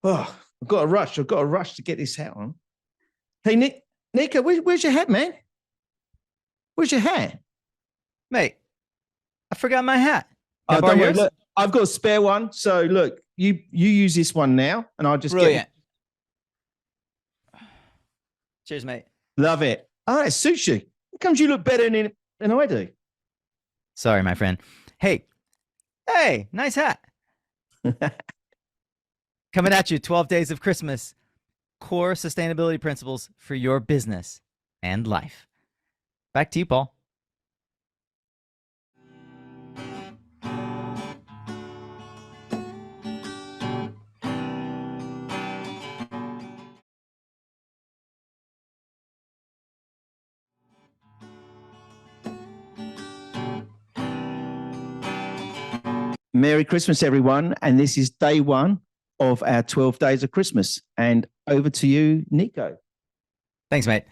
Oh, I've got to rush. I've got to rush to get this hat on. Hey, Nico, where's your hat, man? Where's your hat? Mate, I forgot my hat. Can I Oh, borrow don't worry. yours? Look, I've got a spare one. So look, you use this one now, and I'll just Brilliant. get Cheers, mate. love it. Oh, it suits you. How comes you look better than I do? Sorry, my friend. Hey, nice hat. Coming at you, 12 Days of Christmas. Core sustainability principles for your business and life. Back to you, Paul. Merry Christmas, everyone. And this is day one of our 12 days of Christmas. And over to you, Nico. Thanks, mate.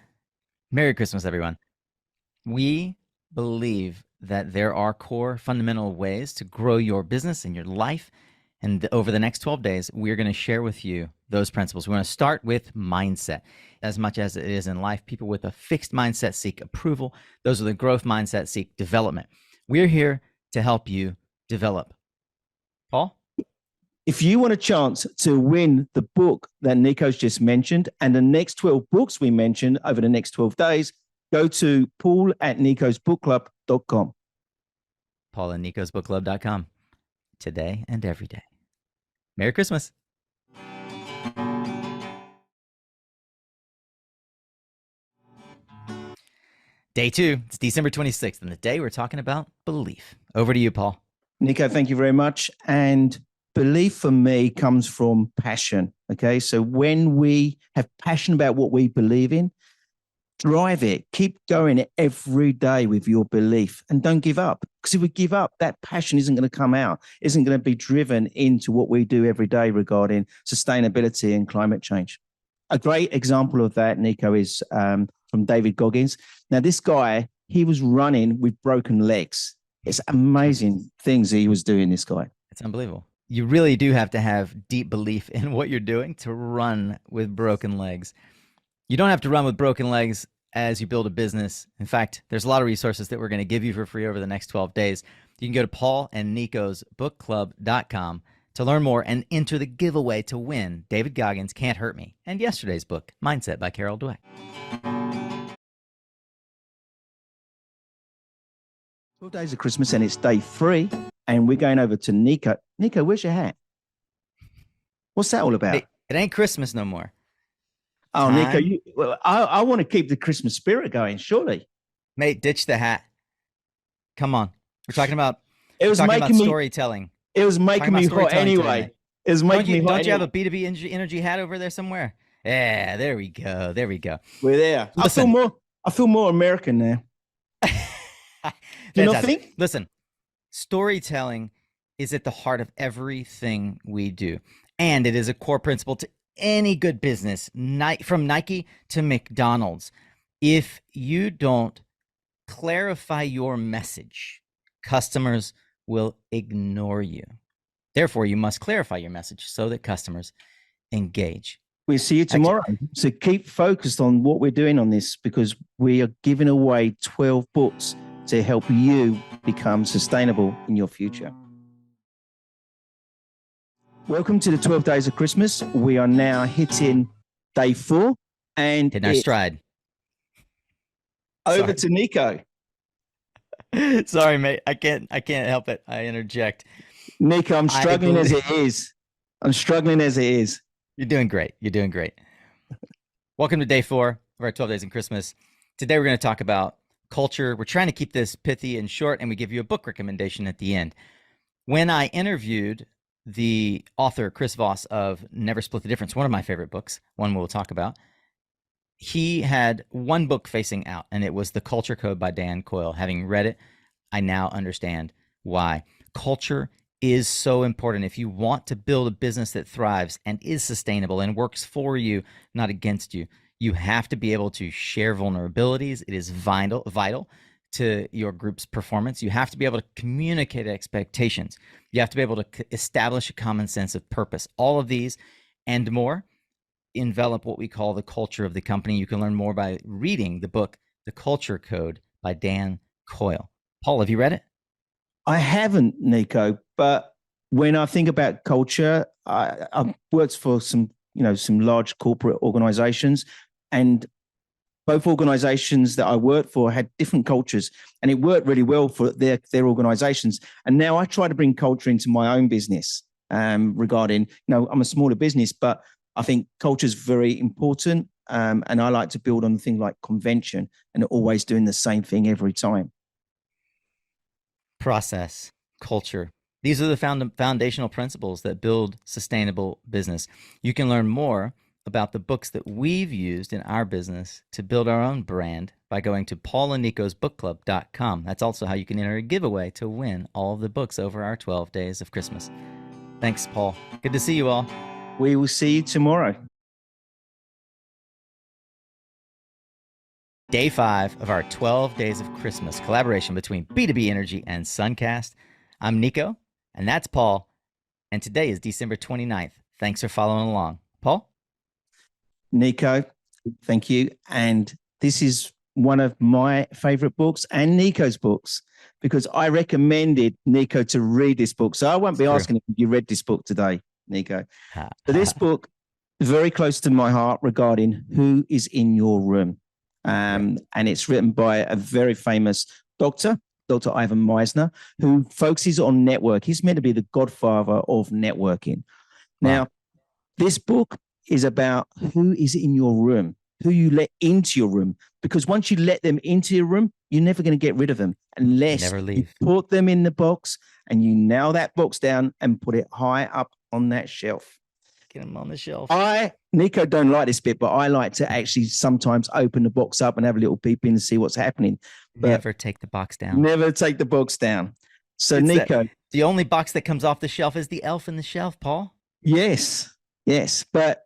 Merry Christmas, everyone. We believe that there are core fundamental ways to grow your business and your life. And over the next 12 days, we're going to share with you those principles. We're going to start with mindset. As much as it is in life, people with a fixed mindset seek approval. Those are the growth mindset seek development. We're here to help you develop. Paul? If you want a chance to win the book that Nico's just mentioned and the next 12 books we mentioned over the next 12 days, go to paul@nicosbookclub.com. paul@nicosbookclub.com. Today and every day. Merry Christmas. Day 2, it's December 26th, and the day we're talking about belief. Over to you, Paul. Nico, thank you very much. And belief for me comes from passion. Okay. So when we have passion about what we believe in, drive it, keep going every day with your belief and don't give up. Because if we give up, that passion isn't going to come out, isn't going to be driven into what we do every day regarding sustainability and climate change. A great example of that, Nico, is from David Goggins. Now, this guy, he was running with broken legs. It's amazing things he was doing, this guy. It's unbelievable. You really do have to have deep belief in what you're doing to run with broken legs. You don't have to run with broken legs as you build a business. In fact, there's a lot of resources that we're going to give you for free over the next 12 days. You can go to paulandnicosbookclub.com to learn more and enter the giveaway to win David Goggins' Can't Hurt Me and yesterday's book, Mindset by Dweck. 12 days of Christmas, and it's day 3, and we're going over to Nico. Nico, where's your hat? What's that all about? It ain't Christmas no more. Oh, Nico, I want to keep the Christmas spirit going, surely. Mate, ditch the hat. Come on. We're talking about, storytelling. It was making me hot anyway. It was making me hot. Don't you have a B2B energy hat over there somewhere? Yeah, there we go. There we go. We're there. I feel more American now. Do you not think? Listen, storytelling is at the heart of everything we do. And it is a core principle to any good business, from Nike to McDonald's. If you don't clarify your message, customers will ignore you. Therefore, you must clarify your message so that customers engage. We'll see you tomorrow. So keep focused on what we're doing on this, because we are giving away 12 books to help you become sustainable in your future. Welcome to the 12 days of Christmas. We are now hitting day 4 and hitting our stride. Over to Nico. Sorry, mate. I can't help it. I interject. Nico, I'm struggling as it is. You're doing great. Welcome to day 4 of our 12 days in Christmas. Today, we're going to talk about culture. We're trying to keep this pithy and short, and we give you a book recommendation at the end. When I interviewed the author, Chris Voss, of Never Split the Difference, one of my favorite books, one we'll talk about, he had one book facing out, and it was The Culture Code by Dan Coyle. Having read it, I now understand why. Culture is so important. If you want to build a business that thrives and is sustainable and works for you, not against you, you have to be able to share vulnerabilities. It is vital to your group's performance. You have to be able to communicate expectations. You have to be able to establish a common sense of purpose. All of these and more. Envelop what we call the culture of the company. You can learn more by reading the book, The Culture Code by Dan Coyle. Paul, have you read it? I haven't, Nico, but when I think about culture, I've worked for some large corporate organizations, and both organizations that I worked for had different cultures, and it worked really well for their organizations. And now I try to bring culture into my own business regarding, I'm a smaller business, but I think culture is very important. And I like to build on things like convention and always doing the same thing every time. Process, culture. These are the foundational principles that build sustainable business. You can learn more about the books that we've used in our business to build our own brand by going to paulandnicosbookclub.com. That's also how you can enter a giveaway to win all of the books over our 12 days of Christmas. Thanks, Paul. Good to see you all. We will see you tomorrow. Day 5 of our 12 Days of Christmas collaboration between B2B Energy and Suncast. I'm Nico, and that's Paul. And today is December 29th. Thanks for following along. Paul? Nico, thank you. And this is one of my favorite books and Nico's books, because I recommended Nico to read this book. So I won't be asking if you read this book today, Nico. So this book is very close to my heart regarding who is in your room. And it's written by a very famous doctor, Dr. Ivan Misner, who focuses on network. He's meant to be the godfather of networking. Now, this book is about who is in your room, who you let into your room, because once you let them into your room, you're never going to get rid of them unless you put them in the box and you nail that box down and put it high up on that shelf. Get them on the shelf. Nico don't like this bit, but I like to actually sometimes open the box up and have a little peep in and see what's happening. But never take the box down. Never take the box down. So it's Nico, the only box that comes off the shelf is the elf in the shelf, Paul. Yes. But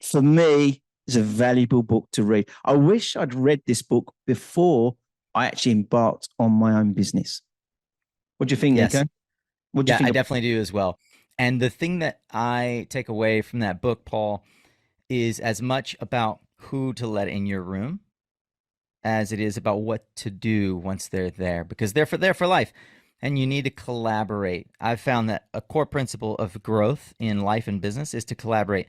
for me, it's a valuable book to read. I wish I'd read this book before I actually embarked on my own business. What do you think, Nico? What do you think? I definitely do as well. And the thing that I take away from that book, Paul, is as much about who to let in your room as it is about what to do once they're there, because they're for life, and you need to collaborate. I've found that a core principle of growth in life and business is to collaborate.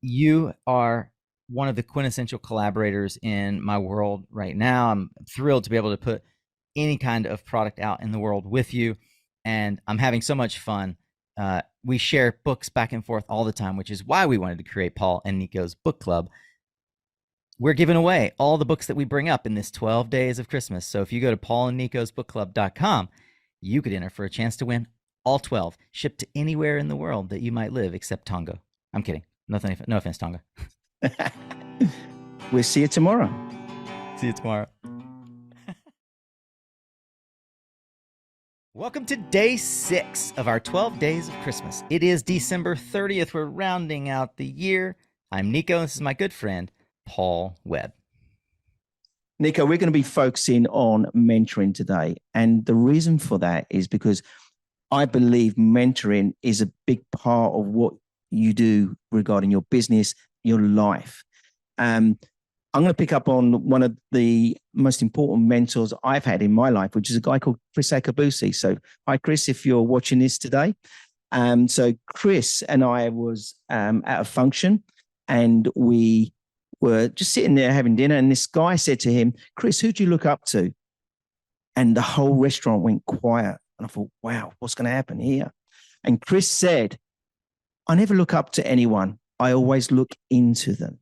You are one of the quintessential collaborators in my world right now. I'm thrilled to be able to put any kind of product out in the world with you, and I'm having so much fun. We share books back and forth all the time, which is why we wanted to create Paul and Nico's book club. We're giving away all the books that we bring up in this 12 days of Christmas. So if you go to paulandnicosbookclub.com, you could enter for a chance to win all 12, shipped to anywhere in the world that you might live except Tonga. I'm kidding. No offense, Tonga. We'll see you tomorrow. See you tomorrow. Welcome to day 6 of our 12 days of Christmas. It is December 30th. We're rounding out the year. I'm Nico. This is my good friend, Paul Webb. Nico, we're going to be focusing on mentoring today. And the reason for that is because I believe mentoring is a big part of what you do regarding your business, your life. I'm going to pick up on one of the most important mentors I've had in my life, which is a guy called Chris Akabusi. So hi, Chris, if you're watching this today. So Chris and I was at a function, and we were just sitting there having dinner. And this guy said to him, Chris, who do you look up to? And the whole restaurant went quiet. And I thought, wow, what's going to happen here? And Chris said, I never look up to anyone. I always look into them.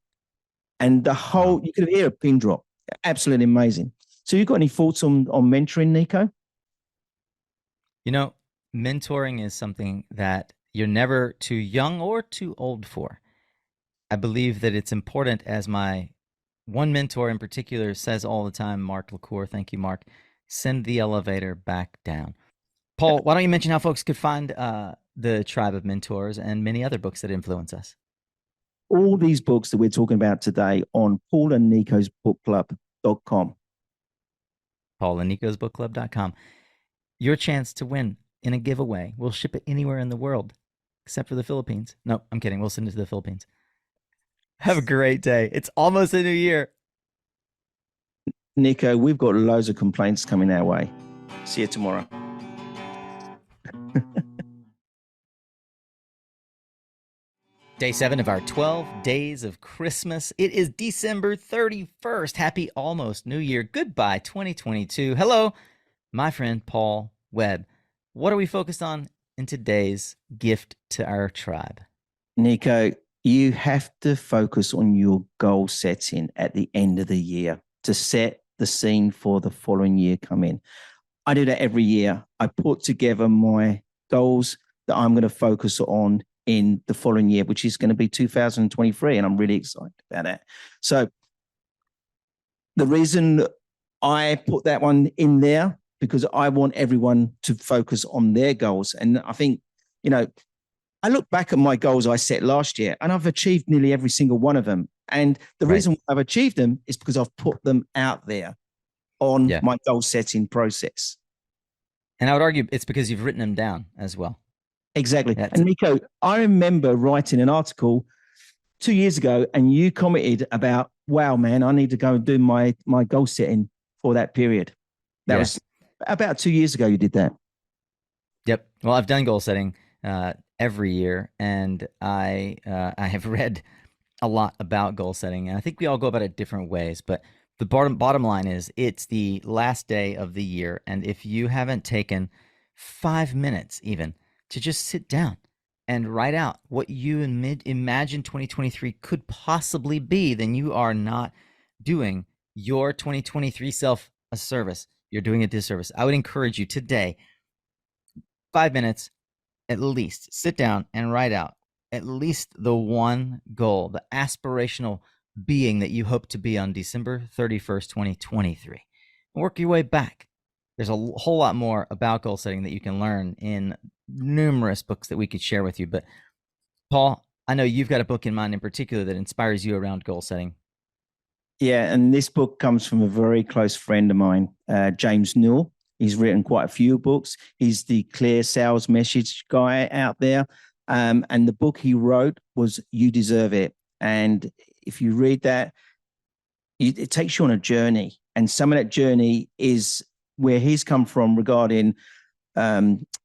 And the whole, you could hear a pin drop. Absolutely amazing. So you got any thoughts on mentoring, Nico? You know, mentoring is something that you're never too young or too old for. I believe that it's important, as my one mentor in particular says all the time, Mark LaCour, thank you, Mark, send the elevator back down. Paul, why don't you mention how folks could find the Tribe of Mentors and many other books that influence us? All these books that we're talking about today on paulandnicosbookclub.com. paulandnicosbookclub.com. Your chance to win in a giveaway. We'll ship it anywhere in the world. except for the Philippines. No, I'm kidding. We'll send it to the Philippines. Have a great day. It's almost a new year. Nico, we've got loads of complaints coming our way. See you tomorrow. Day 7 of our 12 days of Christmas. It is December 31st. Happy almost New Year. Goodbye, 2022. Hello, my friend Paul Webb. What are we focused on in today's gift to our tribe? Nico, you have to focus on your goal setting at the end of the year to set the scene for the following year come in. I do that every year. I put together my goals that I'm going to focus on in the following year, which is going to be 2023. And I'm really excited about that. So the reason I put that one in there, because I want everyone to focus on their goals. And I think, you know, I look back at my goals I set last year and I've achieved nearly every single one of them. And the reason I've achieved them is because I've put them out there on my goal setting process. And I would argue it's because you've written them down as well. Exactly. And Nico, I remember writing an article 2 years ago and you commented about, wow, man, I need to go and do my goal setting for that period. That was about 2 years ago you did that. Yep. Well, I've done goal setting every year, and I have read a lot about goal setting, and I think we all go about it different ways. But the bottom line is it's the last day of the year, and if you haven't taken 5 minutes even to just sit down and write out what you imagine 2023 could possibly be, then you are not doing your 2023 self a service. You're doing a disservice. I would encourage you today, 5 minutes at least, sit down and write out at least the one goal, the aspirational being that you hope to be on December 31st, 2023. And work your way back. There's a whole lot more about goal setting that you can learn in numerous books that we could share with you. But Paul, I know you've got a book in mind in particular that inspires you around goal setting. Yeah, and this book comes from a very close friend of mine, James Newell. He's written quite a few books. He's the clear sales message guy out there. And the book he wrote was You Deserve It. And if you read that, it takes you on a journey. And some of that journey is where he's come from regarding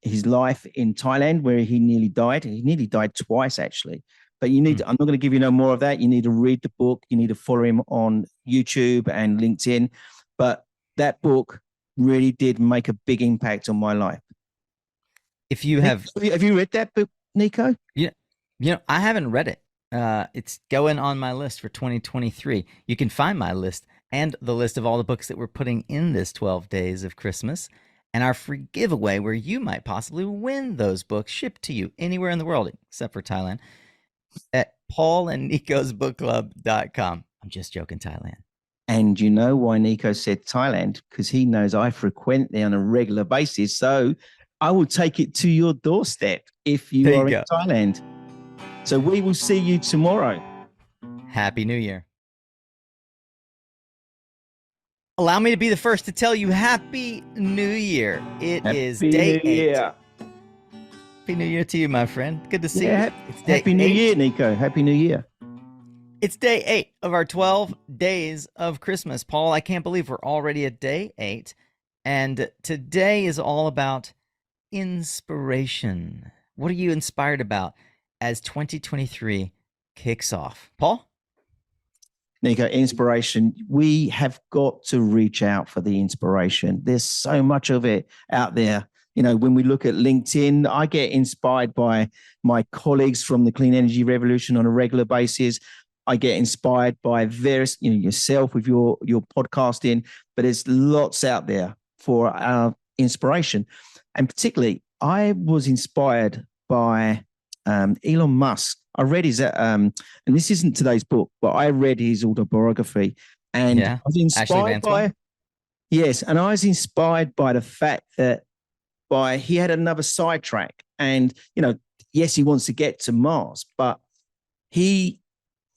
his life in Thailand, where he nearly died. He nearly died twice, actually. But you need to, I'm not going to give you no more of that. You need to read the book. You need to follow him on YouTube and LinkedIn. But that book really did make a big impact on my life. If you have you read that book, Nico? Yeah, you know, I haven't read it. It's going on my list for 2023. You can find my list and the list of all the books that we're putting in this 12 days of Christmas and our free giveaway where you might possibly win those books shipped to you anywhere in the world except for Thailand at paulandnicosbookclub.com. I'm just joking, Thailand. And you know why Nico said Thailand? Because he knows I frequent there on a regular basis. So I will take it to your doorstep if you are in Thailand. So we will see you tomorrow. Happy New Year. Allow me to be the first to tell you Happy New Year. It is day 8. Happy New Year to you, my friend. Good to see you. It's Happy New Year, Nico. Happy New Year. It's day 8 of our 12 days of Christmas. Paul, I can't believe we're already at day 8. And today is all about inspiration. What are you inspired about as 2023 kicks off? Paul? Nico, inspiration. We have got to reach out for the inspiration. There's so much of it out there. You know, when we look at LinkedIn, I get inspired by my colleagues from the clean energy revolution on a regular basis. I get inspired by various, you know, yourself with your podcasting, but there's lots out there for our inspiration. And particularly, I was inspired by Elon Musk. I read his, and this isn't today's book, but I read his autobiography, and I was inspired by, and I was inspired by the fact that he had another sidetrack, and you know, yes, he wants to get to Mars, but he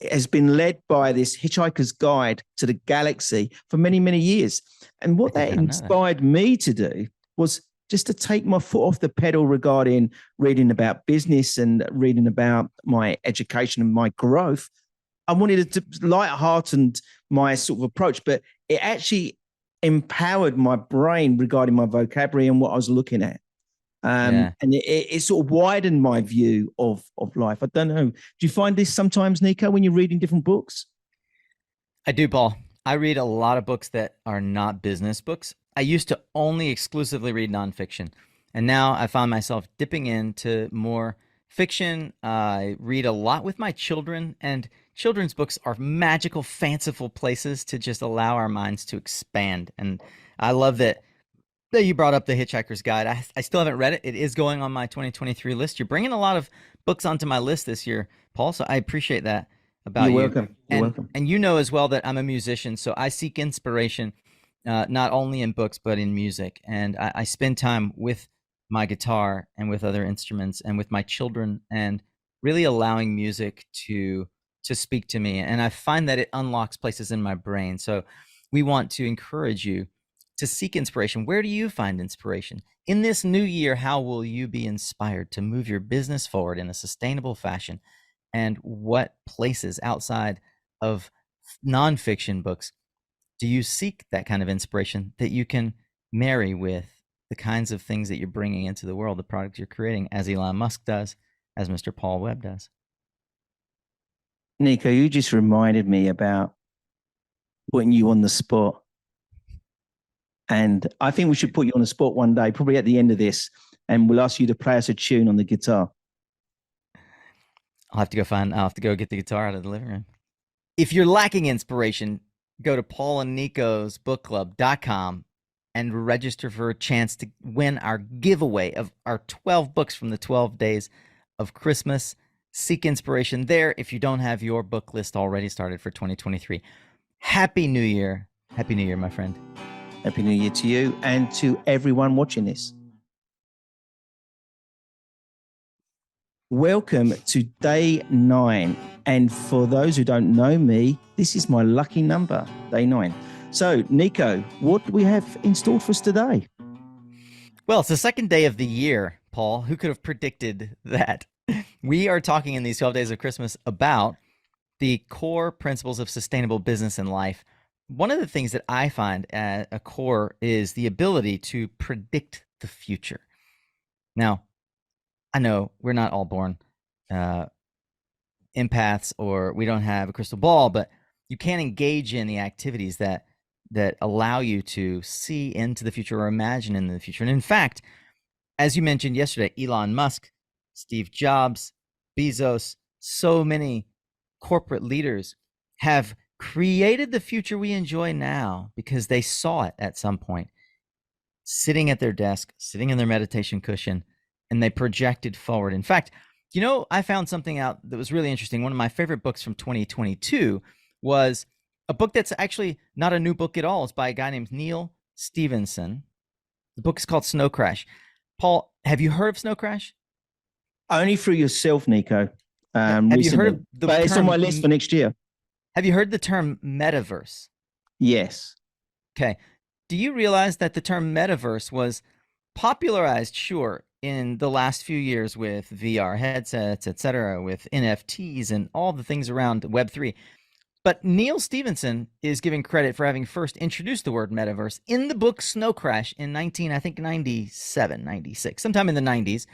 has been led by this Hitchhiker's Guide to the Galaxy for many, many years. And what that inspired me to do was just to take my foot off the pedal regarding reading about business and reading about my education and my growth. I wanted to lighthearten my sort of approach, but it actually empowered my brain regarding my vocabulary and what I was looking at. And it sort of widened my view of life. I don't know. Do you find this sometimes, Nico, when you're reading different books? I do, Paul. I read a lot of books that are not business books. I used to only exclusively read nonfiction, and now I find myself dipping into more fiction. I read a lot with my children, and children's books are magical, fanciful places to just allow our minds to expand. And I love that you brought up the Hitchhiker's Guide. I still haven't read it. It is going on my 2023 list. You're bringing a lot of books onto my list this year, Paul, so I appreciate that about you. You're welcome. You're welcome. And you know as well that I'm a musician, so I seek inspiration not only in books but in music. And I spend time with my guitar and with other instruments and with my children, and really allowing music to speak to me. And I find that it unlocks places in my brain. So we want to encourage you to seek inspiration. Where do you find inspiration? In this new year, how will you be inspired to move your business forward in a sustainable fashion? And what places outside of nonfiction books do you seek that kind of inspiration that you can marry with the kinds of things that you're bringing into the world, the products you're creating, as Elon Musk does, as Mr. Paul Webb does? Nico, you just reminded me about putting you on the spot. And I think we should put you on the spot one day, probably at the end of this, and we'll ask you to play us a tune on the guitar. I'll have to go get the guitar out of the living room. If you're lacking inspiration, go to paulandnicosbookclub.com and register for a chance to win our giveaway of our 12 books from the 12 days of Christmas. Seek inspiration there if you don't have your book list already started for 2023. Happy New Year. Happy New Year, my friend. Happy New Year to you and to everyone watching this. Welcome to day 9. And for those who don't know me, this is my lucky number, day 9. So, Nico, what do we have installed for us today? Well, it's the second day of the year, Paul. Who could have predicted that? We are talking in these 12 days of Christmas about the core principles of sustainable business and life. One of the things that I find at a core is the ability to predict the future. Now, I know we're not all born empaths, or we don't have a crystal ball, but you can engage in the activities that allow you to see into the future or imagine in the future. And in fact, as you mentioned yesterday, Elon Musk, Steve Jobs, Bezos, so many corporate leaders have created the future we enjoy now because they saw it at some point, sitting at their desk, sitting in their meditation cushion, and they projected forward. In fact, I found something out that was really interesting. One of my favorite books from 2022 was a book that's actually not a new book at all. It's by a guy named Neal Stephenson. The book is called Snow Crash. Paul, have you heard of Snow Crash? Only through yourself, Nico. Have recently. you heard of the But it's term, on my list for next year. Have you heard the term metaverse? Yes. Okay. Do you realize that the term metaverse was popularized, sure, in the last few years with VR headsets, etc., with NFTs and all the things around Web3. But Neal Stephenson is given credit for having first introduced the word metaverse in the book Snow Crash in 97, 96, sometime in the 90s.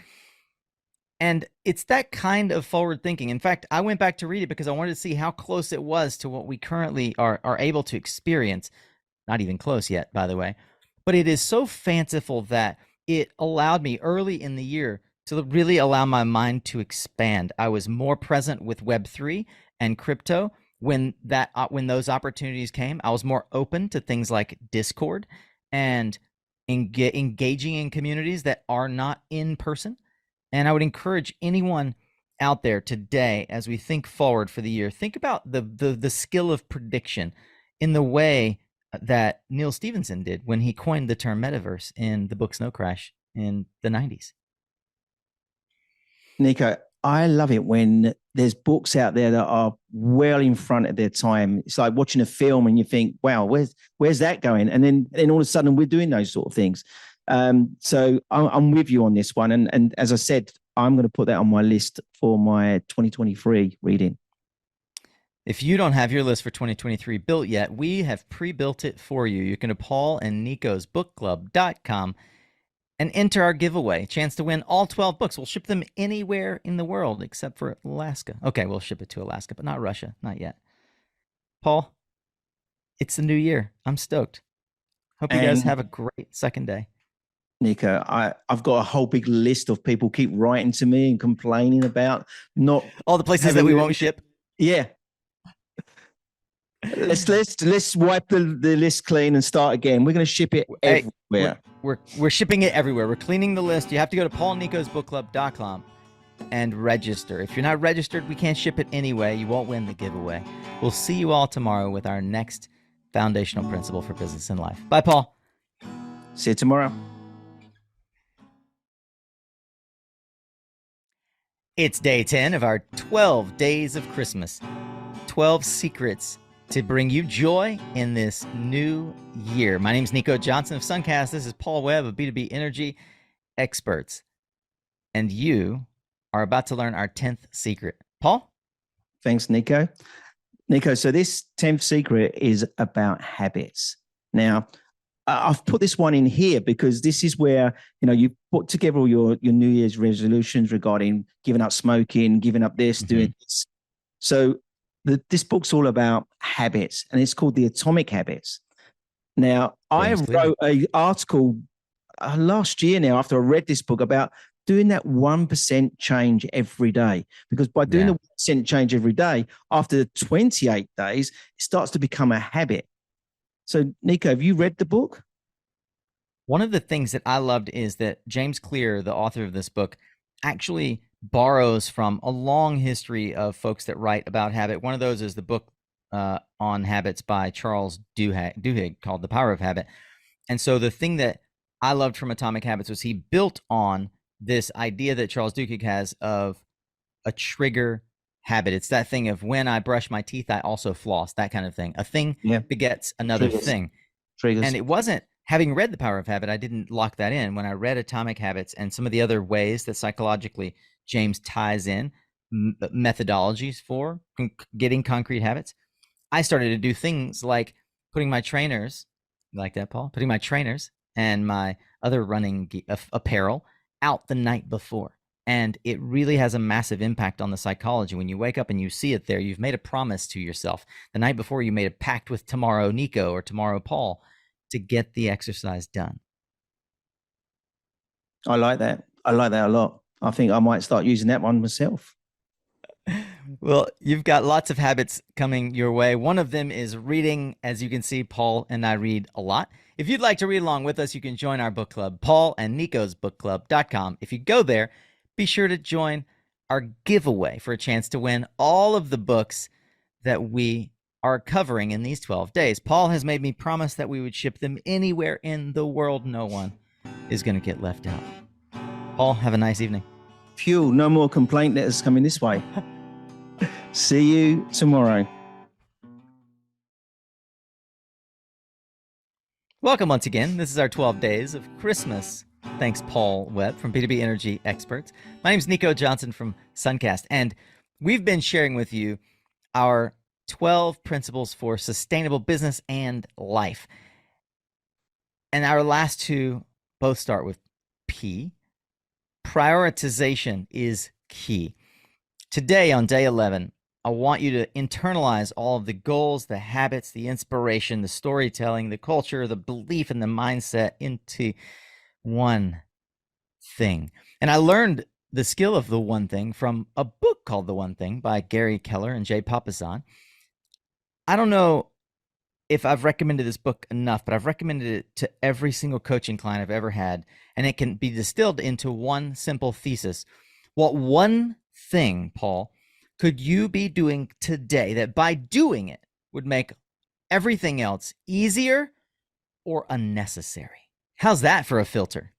And it's that kind of forward thinking. In fact, I went back to read it because I wanted to see how close it was to what we currently are able to experience. Not even close yet, by the way. But it is so fanciful that it allowed me early in the year to really allow my mind to expand. I was more present with Web3 and crypto when those opportunities came. I was more open to things like Discord and engaging in communities that are not in person. And I would encourage anyone out there today, as we think forward for the year, think about the skill of prediction in the way that Neal Stephenson did when he coined the term metaverse in the book Snow Crash in the 90s. Nico, I love it when there's books out there that are well in front of their time. It's like watching a film and you think, wow, where's that going? And then all of a sudden we're doing those sort of things. So I'm with you on this one. And as I said, I'm going to put that on my list for my 2023 reading. If you don't have your list for 2023 built yet, we have pre-built it for you. You can go to paulandnicosbookclub.com and enter our giveaway. Chance to win all 12 books. We'll ship them anywhere in the world except for Alaska. Okay, we'll ship it to Alaska, but not Russia. Not yet. Paul, it's the new year. I'm stoked. Hope you guys have a great second day. Nico, I've got a whole big list of people keep writing to me and complaining about not all the places that we won't ship. Yeah. Let's wipe the list clean and start again. We're going to ship it everywhere. We're shipping it everywhere. We're cleaning the list. You have to go to paulandnicosbookclub.com and register. If you're not registered, we can't ship it anyway. You won't win the giveaway. We'll see you all tomorrow with our next foundational principle for business and life. Bye, Paul. See you tomorrow. It's day 10 of our 12 days of Christmas. 12 secrets to bring you joy in this new year. My name is Nico Johnson of Suncast. This is Paul Webb of B2B Energy Experts. And you are about to learn our 10th secret. Paul? Thanks, Nico. Nico, so this 10th secret is about habits. Now, I've put this one in here because this is where, you put together all your New Year's resolutions regarding giving up smoking, giving up this, doing this. So this book's all about habits, and it's called The Atomic Habits. Now, I wrote an article last year now after I read this book about doing that 1% change every day, because by doing the 1% change every day, after 28 days, it starts to become a habit. So, Nico, have you read the book? One of the things that I loved is that James Clear, the author of this book, actually borrows from a long history of folks that write about habit. One of those is the book on habits by Charles Duhigg called The Power of Habit. And so the thing that I loved from Atomic Habits was he built on this idea that Charles Duhigg has of a trigger habit. It's that thing of when I brush my teeth, I also floss, that kind of thing. A thing begets another thing. And it wasn't, having read The Power of Habit, I didn't lock that in. When I read Atomic Habits and some of the other ways that psychologically James ties in methodologies for getting concrete habits, I started to do things like putting my trainers, you like that, Paul? Putting my trainers and my other running apparel out the night before. And it really has a massive impact on the psychology. When you wake up and you see it there, you've made a promise to yourself. The night before, you made a pact with tomorrow Nico or tomorrow Paul to get the exercise done. I like that. I like that a lot. I think I might start using that one myself. Well, you've got lots of habits coming your way. One of them is reading. As you can see, Paul and I read a lot. If you'd like to read along with us, you can join our book club, paulandnicosbookclub.com. If you go there, be sure to join our giveaway for a chance to win all of the books that we are covering in these 12 days. Paul has made me promise that we would ship them anywhere in the world. No one is going to get left out. Paul, have a nice evening. Phew, no more complaint letters coming this way. See you tomorrow. Welcome once again. This is our 12 days of Christmas. Thanks, Paul Webb from B2B Energy Experts. My name is Nico Johnson from Suncast, and we've been sharing with you our 12 principles for sustainable business and life. And our last two both start with P. Prioritization is key. Today, on day 11, I want you to internalize all of the goals, the habits, the inspiration, the storytelling, the culture, the belief, and the mindset into one thing. And I learned the skill of the one thing from a book called The One Thing by Gary Keller and Jay Papasan. I don't know if I've recommended this book enough, but I've recommended it to every single coaching client I've ever had. And it can be distilled into one simple thesis. What one thing, Paul, could you be doing today that by doing it would make everything else easier or unnecessary? How's that for a filter?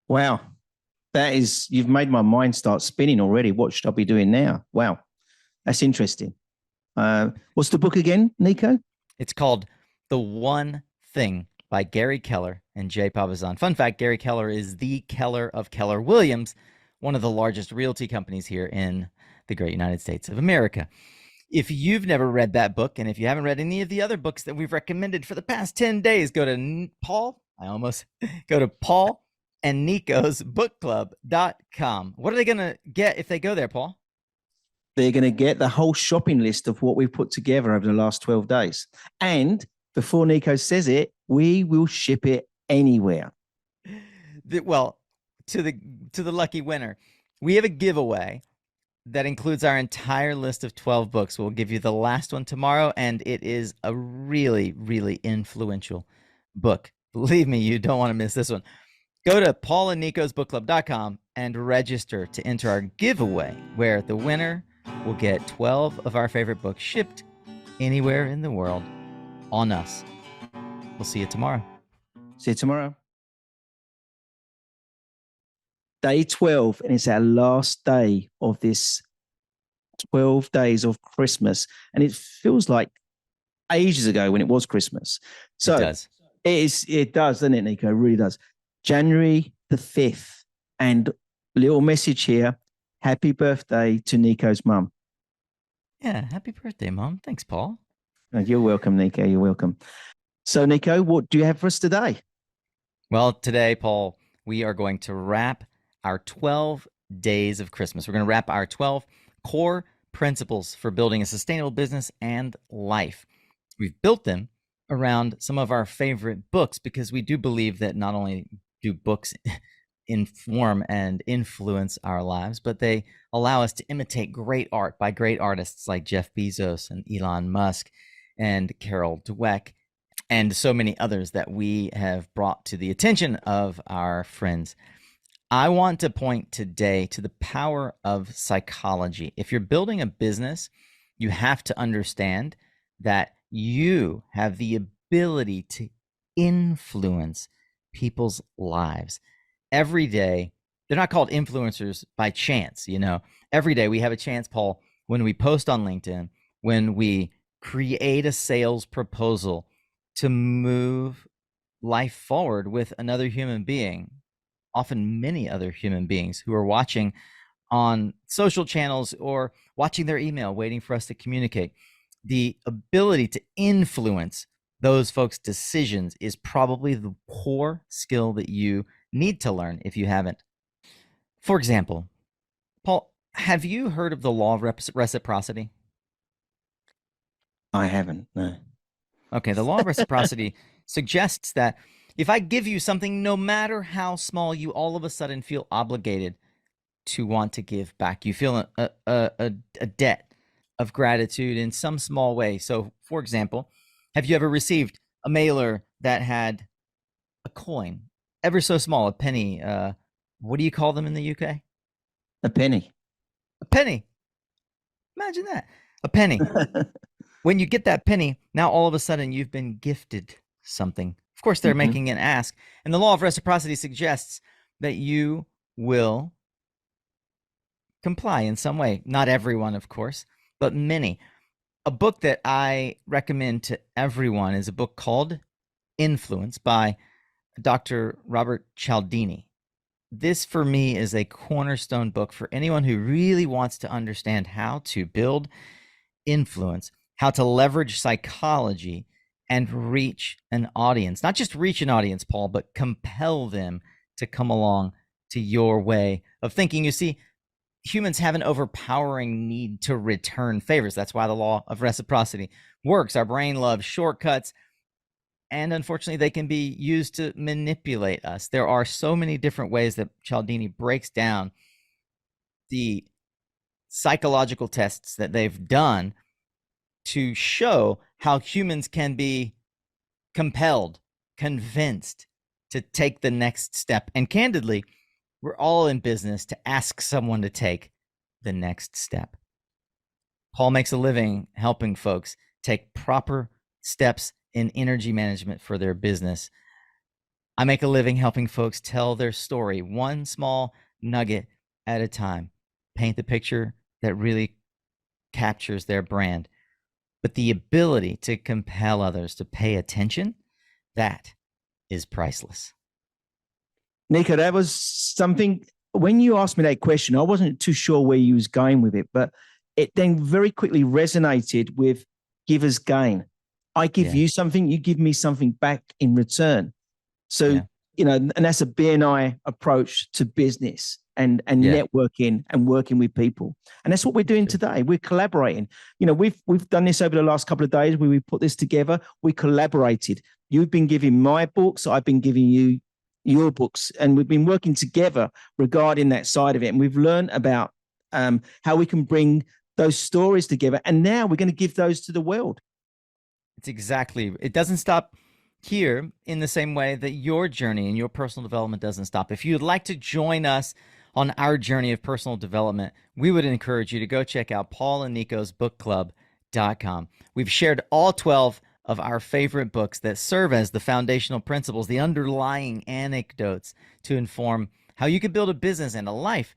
Wow. You've made my mind start spinning already. What should I be doing now? Wow. That's interesting. What's the book again, Nico? It's called The One Thing by Gary Keller and Jay Papasan. Fun fact, Gary Keller is the Keller of Keller Williams, one of the largest realty companies here in the great United States of America. If you've never read that book, and if you haven't read any of the other books that we've recommended for the past 10 days, go to Paul and Nico's bookclub.com. What are they going to get if they go there, Paul? They're going to get the whole shopping list of what we've put together over the last 12 days. And before Nico says it, we will ship it anywhere. Well, to the lucky winner, we have a giveaway that includes our entire list of 12 books. We'll give you the last one tomorrow, and it is a really, really influential book. Believe me, you don't want to miss this one. Go to paulandnicosbookclub.com and register to enter our giveaway, where the winner will get 12 of our favorite books shipped anywhere in the world on us. We'll see you tomorrow. See you tomorrow. Day 12, and it's our last day of this 12 days of Christmas. And it feels like ages ago when it was Christmas. So it does. It does, doesn't it, Nico? It really does. January the 5th. And little message here. Happy birthday to Nico's mum. Yeah, happy birthday, Mom. Thanks, Paul. You're welcome, Nico. You're welcome. So, Nico, what do you have for us today? Well, today, Paul, we are going to wrap our 12 days of Christmas. We're going to wrap our 12 core principles for building a sustainable business and life. We've built them around some of our favorite books because we do believe that not only do books inform and influence our lives, but they allow us to imitate great art by great artists like Jeff Bezos and Elon Musk and Carol Dweck and so many others that we have brought to the attention of our friends. I want to point today to the power of psychology. If you're building a business, you have to understand that you have the ability to influence people's lives. Every day, they're not called influencers by chance, you know. Every day we have a chance, Paul, when we post on LinkedIn, when we create a sales proposal to move life forward with another human being, often many other human beings who are watching on social channels or watching their email, waiting for us to communicate. The ability to influence those folks' decisions is probably the core skill that you need to learn if you haven't. For example, Paul, have you heard of the law of reciprocity? I haven't, no. Okay, the law of reciprocity suggests that if I give you something, no matter how small, you all of a sudden feel obligated to want to give back. You feel a debt of gratitude in some small way. So, for example, have you ever received a mailer that had a coin, ever so small, a penny? What do you call them in the UK? A penny. A penny. Imagine that. A penny. When you get that penny, now all of a sudden you've been gifted something. Of course, they're making an ask. And the law of reciprocity suggests that you will comply in some way. Not everyone, of course, but many. A book that I recommend to everyone is a book called Influence by Dr. Robert Cialdini. This, for me, is a cornerstone book for anyone who really wants to understand how to build influence, how to leverage psychology and reach an audience. Not just reach an audience, Paul, but compel them to come along to your way of thinking. You see, humans have an overpowering need to return favors. That's why the law of reciprocity works. Our brain loves shortcuts, and unfortunately, they can be used to manipulate us. There are so many different ways that Cialdini breaks down the psychological tests that they've done to show how humans can be compelled, convinced to take the next step. And candidly, we're all in business to ask someone to take the next step. Paul makes a living helping folks take proper steps in energy management for their business. I make a living helping folks tell their story, one small nugget at a time, paint the picture that really captures their brand. But the ability to compel others to pay attention, that is priceless. Nico, that was something, when you asked me that question, I wasn't too sure where you was going with it, but it then very quickly resonated with givers gain. I give you something, you give me something back in return. So, and that's a BNI approach to business and networking and working with people. And that's what we're doing today. We're collaborating. We've done this over the last couple of days where we put this together. We collaborated. You've been giving my books. I've been giving you your books, and we've been working together regarding that side of it. And we've learned about how we can bring those stories together. And now we're going to give those to the world. It doesn't stop here in the same way that your journey and your personal development doesn't stop. If you'd like to join us on our journey of personal development, we would encourage you to go check out Paul and Nico's bookclub.com. We've shared all 12 of our favorite books that serve as the foundational principles, the underlying anecdotes to inform how you can build a business and a life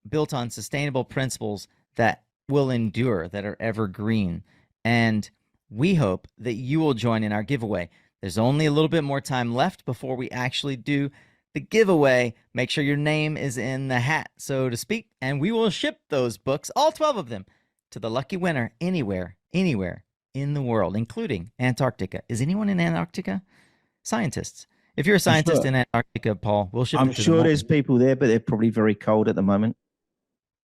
built on sustainable principles that will endure, that are evergreen. And we hope that you will join in our giveaway. There's only a little bit more time left before we actually do the giveaway. Make sure your name is in the hat, so to speak, and we will ship those books, all 12 of them, to the lucky winner anywhere in the world, including Antarctica. Is anyone in Antarctica? Scientists. If you're a scientist in Antarctica, Paul, we'll ship it to them. I'm sure there's people there, but they're probably very cold at the moment.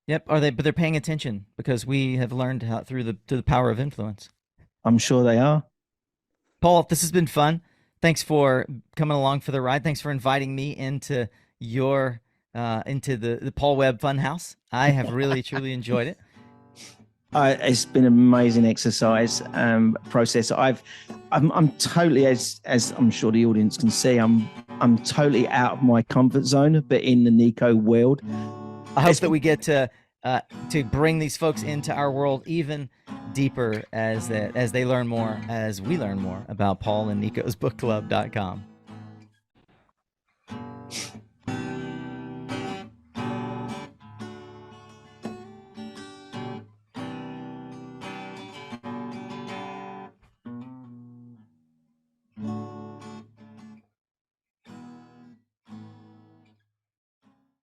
Yep, but they're paying attention because we have learned how through the power of influence. I'm sure they are. Paul, this has been fun. Thanks for coming along for the ride. Thanks for inviting me into your into the Paul Webb Funhouse. I have really truly enjoyed it. It's been an amazing exercise process. I'm totally, as I'm sure the audience can see, I'm totally out of my comfort zone, but in the Nico world. I hope that we get to bring these folks into our world even deeper as they learn more, as we learn more about Paul and Nico's bookclub.com.